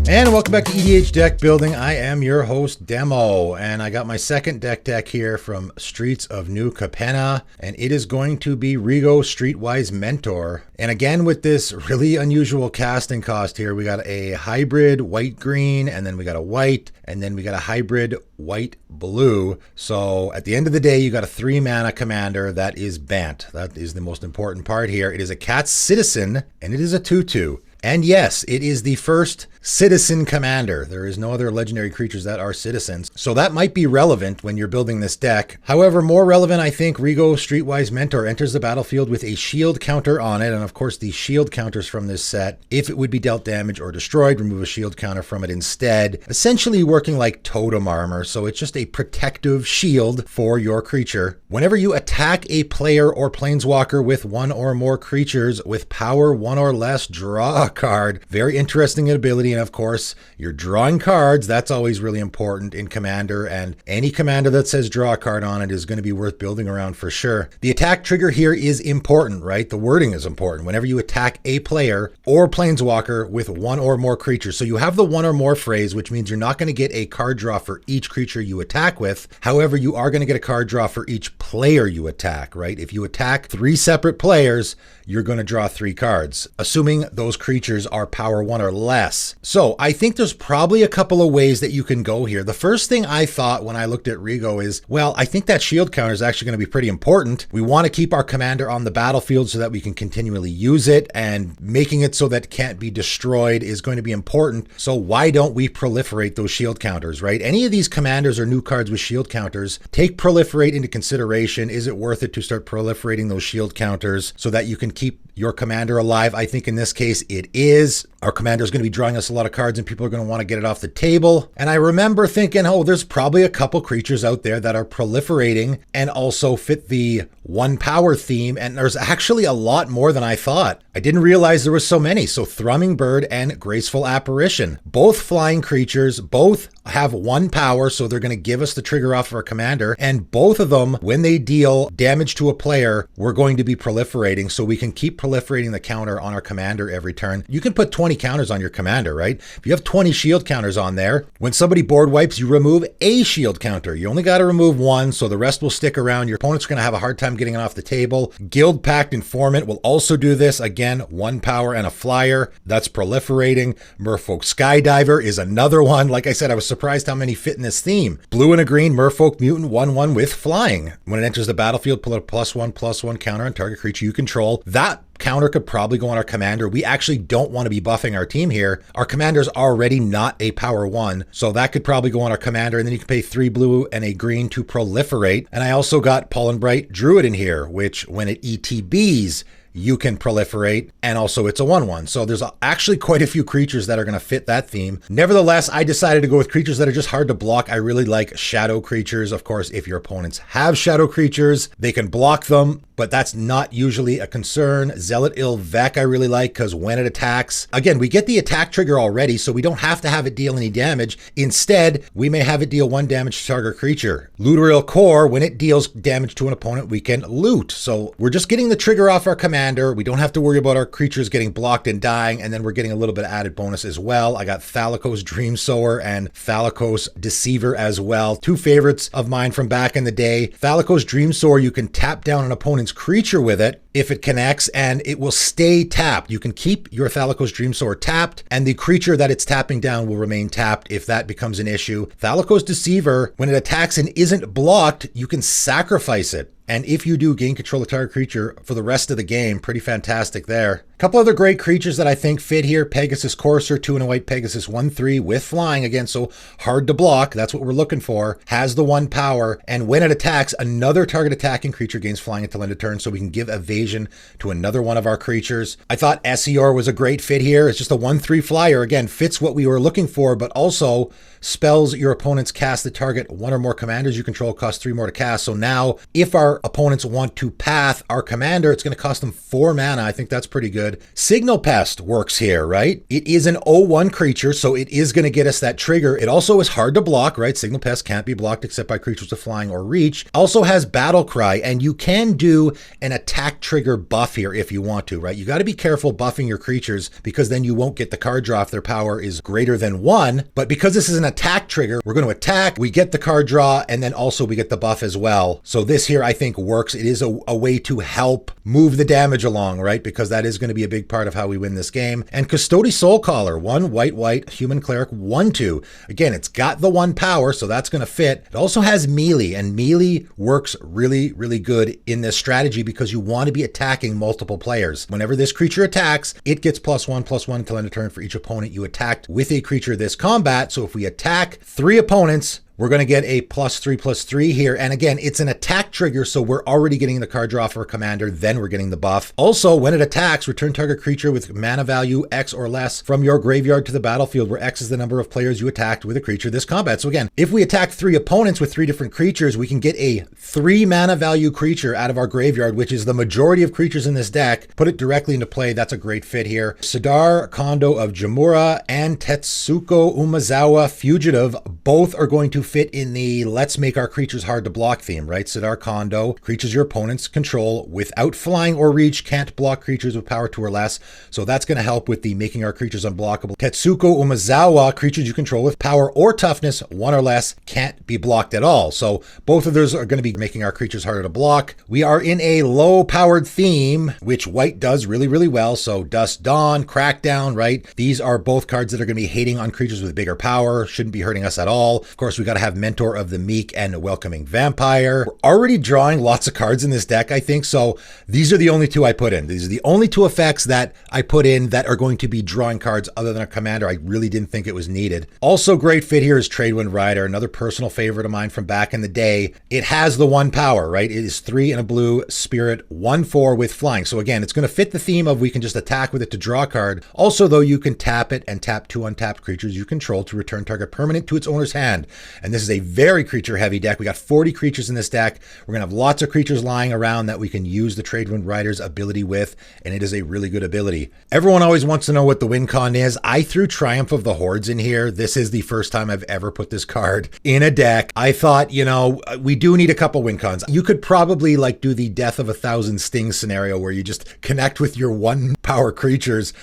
And welcome back to EDH Deck Building. I am your host, Demo, and I got my second deck here from Streets of New Capenna, and it is going to be Rigo Streetwise Mentor. And again, with this really unusual casting cost here, we got a hybrid white-green, and then we got a white, and then we got a hybrid white-blue. So at the end of the day, you got a 3-mana commander that is Bant. That is the most important part here. It is a Cat Citizen, and it is a 2/2. And yes, it is the first citizen commander. There is no other legendary creatures that are citizens. So that might be relevant when you're building this deck. However, more relevant, I think, Rigo Streetwise Mentor enters the battlefield with a shield counter on it. And of course, the shield counters from this set, if it would be dealt damage or destroyed, remove a shield counter from it instead. Essentially working like totem armor. So it's just a protective shield for your creature. Whenever you attack a player or planeswalker with one or more creatures with power 1 or less, draw a card. Very interesting ability. And of course, you're drawing cards. That's always really important in Commander, and any commander that says draw a card on it is going to be worth building around for sure. The attack trigger here is important, right? The wording is important. Whenever you attack a player or planeswalker with one or more creatures. So you have the one or more phrase, which means you're not going to get a card draw for each creature you attack with. However, you are going to get a card draw for each player you attack, right? If you attack 3 separate players, you're going to draw 3 cards, assuming those creatures are power 1 or less. So I think there's probably a couple of ways that you can go here. The first thing I thought when I looked at Rigo is, well, I think that shield counter is actually going to be pretty important. We want to keep our commander on the battlefield so that we can continually use it, and making it so that it can't be destroyed is going to be important. So why don't we proliferate those shield counters, right? Any of these commanders or new cards with shield counters, take proliferate into consideration. Is it worth it to start proliferating those shield counters so that you can keep your commander alive? I think in this case it is. Our commander is going to be drawing us a lot of cards and people are going to want to get it off the table. And I remember thinking, oh, there's probably a couple creatures out there that are proliferating and also fit the 1 power theme. And there's actually a lot more than I thought. I didn't realize there was so many. So Thrumming Bird and Graceful Apparition, both flying creatures, both have 1 power. So they're going to give us the trigger off of our commander. And both of them, when they deal damage to a player, we're going to be proliferating. So we can keep proliferating the counter on our commander every turn. You can put 20 counters on your commander, right? If you have 20 shield counters on there, when somebody board wipes, you remove a shield counter. You only got to remove 1, so the rest will stick around. Your opponent's going to have a hard time getting it off the table. Guild Pact Informant will also do this. Again, 1 power and a flyer. That's proliferating. Merfolk Skydiver is another one. Like I said, I was surprised how many fit in this theme. Blue and a green Merfolk Mutant 1/1 with flying. When it enters the battlefield, pull a +1/+1 counter on target creature you control. That counter could probably go on our commander. We actually don't want to be buffing our team here. Our commander's already not a power 1, so that could probably go on our commander, and then you can pay 3 blue and a green to proliferate. And I also got Pollen Bright Druid in here, which when it ETBs, you can proliferate, and also it's a 1/1. So there's actually quite a few creatures that are going to fit that theme. Nevertheless, I decided to go with creatures that are just hard to block. I really like shadow creatures. Of course, if your opponents have shadow creatures, they can block them, but that's not usually a concern. Zealot Ilvec I really like, because when it attacks, again, we get the attack trigger already, so we don't have to have it deal any damage. Instead, we may have it deal 1 damage to target creature. Looteril Core, when it deals damage to an opponent, we can loot. So we're just getting the trigger off our commander. We don't have to worry about our creatures getting blocked and dying, and then we're getting a little bit of added bonus as well. I got Thalicos Dreamsower and Thalicos Deceiver as well. 2 favorites of mine from back in the day. Thalicos Dreamsower, you can tap down an opponent's creature with it if it connects, and it will stay tapped. You can keep your Thalicos Dreamsower tapped, and the creature that it's tapping down will remain tapped if that becomes an issue. Thalicos Deceiver, when it attacks and isn't blocked, you can sacrifice it. And if you do, gain control of the target creature for the rest of the game. Pretty fantastic there. A couple other great creatures that I think fit here. Pegasus Courser, 2 and a white Pegasus 1/3 with flying. Again, so hard to block. That's what we're looking for. Has the 1 power. And when it attacks, another target attacking creature gains flying until end of turn. So we can give evasion to another one of our creatures. I thought Essior was a great fit here. It's just a 1/3 flyer. Again, fits what we were looking for, but also spells your opponents cast the target 1 or more commanders you control, cost 3 more to cast. So now if our opponents want to path our commander, it's going to cost them 4 mana. I think that's pretty good. good. Signal Pest works here, right? It is an 0/1 creature, so it is going to get us that trigger. It also is hard to block, right? Signal Pest can't be blocked except by creatures with flying or reach. Also has Battle Cry, and you can do an attack trigger buff here if you want to, right? You got to be careful buffing your creatures because then you won't get the card draw if their power is greater than 1. But because this is an attack trigger, we're going to attack, we get the card draw, and then also we get the buff as well. So this here I think works. It is a way to help move the damage along, right? Because that is going to be a big part of how we win this game. And Custody Soulcaller, 1 white, human cleric, 1/2. Again, it's got the 1 power, so that's going to fit. It also has melee, and melee works really, really good in this strategy because you want to be attacking multiple players. Whenever this creature attacks, it gets +1/+1 until end of turn for each opponent you attacked with a creature this combat. So if we attack 3 opponents, we're going to get a +3/+3 here. And again, it's an attack trigger, so we're already getting the card draw for a commander, then we're getting the buff. Also, when it attacks, return target creature with mana value X or less from your graveyard to the battlefield, where X is the number of players you attacked with a creature this combat. So again, if we attack 3 opponents with 3 different creatures, we can get a 3 mana value creature out of our graveyard, which is the majority of creatures in this deck. Put it directly into play. That's a great fit here. Sidar Kondo of Jamura and Tetsuko Umezawa Fugitive both are going to fit in the let's make our creatures hard to block theme, right? Sidar Kondo, creatures your opponents control without flying or reach can't block creatures with power 2 or less. So that's going to help with the making our creatures unblockable. Tetsuko Umezawa, creatures you control with power or toughness 1 or less can't be blocked at all. So both of those are going to be making our creatures harder to block. We are in a low powered theme, which white does really, really well. So Dusk Dawn, Crackdown, right? These are both cards that are going to be hating on creatures with bigger power. Shouldn't be hurting us at all. Of course, we got to have Mentor of the Meek and Welcoming Vampire. We're already drawing lots of cards in this deck, I think. So these are the only 2 I put in. These are the only 2 effects that I put in that are going to be drawing cards other than a commander. I really didn't think it was needed. Also great fit here is Tradewind Rider, another personal favorite of mine from back in the day. It has the 1 power, right? It is 3 in a blue spirit, 1/4 with flying. So again, it's going to fit the theme of we can just attack with it to draw a card. Also, though, you can tap it and tap 2 untapped creatures you control to return target permanent to its owner's hand. And this is a very creature heavy deck. We got 40 creatures in this deck. We're going to have lots of creatures lying around that we can use the Tradewind Rider's ability with, and it is a really good ability. Everyone always wants to know what the win con is. I threw Triumph of the Hordes in here. This is the first time I've ever put this card in a deck. I thought, you know, we do need a couple win cons. You could probably like do the Death of 1,000 Stings scenario where you just connect with your 1 power creatures.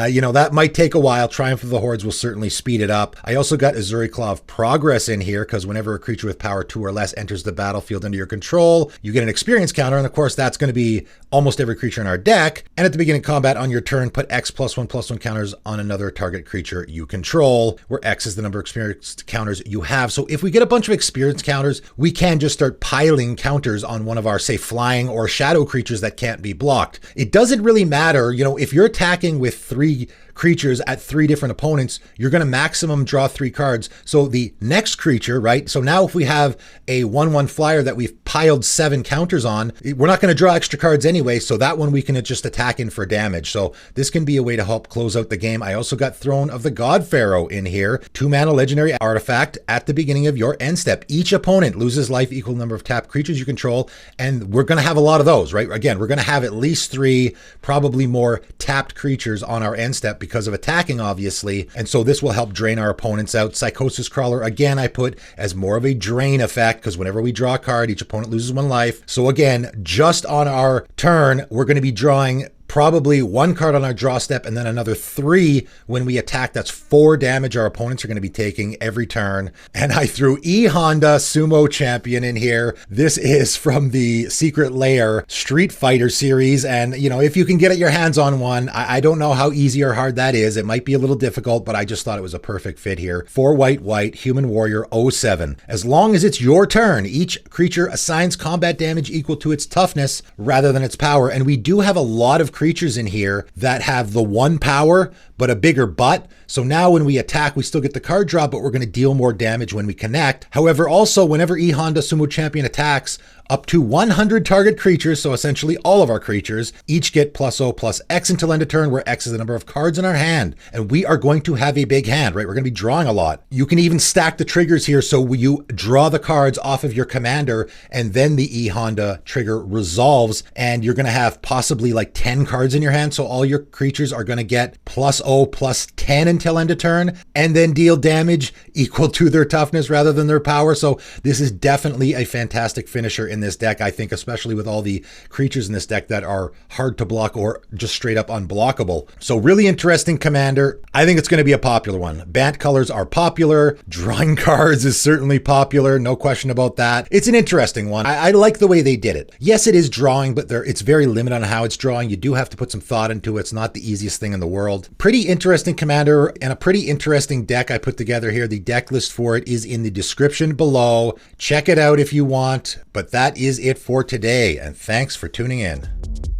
You know, that might take a while. Triumph of the Hordes will certainly speed it up. I also got Azuri Claw of Progress in here because whenever a creature with power 2 or less enters the battlefield under your control, you get an experience counter. And of course, that's going to be almost every creature in our deck. And at the beginning of combat on your turn, put X +1/+1 counters on another target creature you control, where X is the number of experience counters you have. So if we get a bunch of experience counters, we can just start piling counters on one of our, say, flying or shadow creatures that can't be blocked. It doesn't really matter, you know, if you're attacking with 3 creatures at 3 different opponents, you're going to maximum draw 3 cards. So the next creature, right? So now if we have a 1/1 flyer that we've piled 7 counters on, we're not going to draw extra cards anyway. So that one we can just attack in for damage. So this can be a way to help close out the game. I also got Throne of the God Pharaoh in here. 2 mana legendary artifact at the beginning of your end step. Each opponent loses life equal number of tapped creatures you control. And we're going to have a lot of those, right? Again, we're going to have at least 3, probably more tapped creatures on our end step because of attacking, obviously. And so this will help drain our opponents out. Psychosis Crawler, again, I put as more of a drain effect because whenever we draw a card, each opponent loses 1 life. So again, just on our turn, we're going to be drawing probably 1 card on our draw step and then another 3 when we attack. That's 4 damage our opponents are going to be taking every turn. And I threw E Honda Sumo Champion in here. This is from the Secret Lair Street Fighter series. And, you know, if you can get your hands on one, I don't know how easy or hard that is. It might be a little difficult, but I just thought it was a perfect fit here. 4 white, Human Warrior 07. As long as it's your turn, each creature assigns combat damage equal to its toughness rather than its power. And we do have a lot of creatures in here that have the 1 power but a bigger butt. So now when we attack, we still get the card draw, but we're going to deal more damage when we connect. However, also whenever E Honda Sumo Champion attacks, Up to 100 target creatures, so essentially all of our creatures, each get +0/+X until end of turn, where X is the number of cards in our hand. And we are going to have a big hand, right? We're going to be drawing a lot. You can even stack the triggers here, so you draw the cards off of your commander, and then the E Honda trigger resolves, and you're going to have possibly like 10 cards in your hand, so all your creatures are going to get +0/+10 until end of turn, and then deal damage equal to their toughness rather than their power. So this is definitely a fantastic finisher in this deck, I think, especially with all the creatures in this deck that are hard to block or just straight up unblockable. So really interesting commander. I think it's going to be a popular one. Bant colors are popular. Drawing cards is certainly popular. No question about that. It's an interesting one. I like the way they did it. Yes, it is drawing, but it's very limited on how it's drawing. You do have to put some thought into it. It's not the easiest thing in the world. Pretty interesting commander and a pretty interesting deck I put together here. The deck list for it is in the description below. Check it out if you want. But that is it for today, and thanks for tuning in.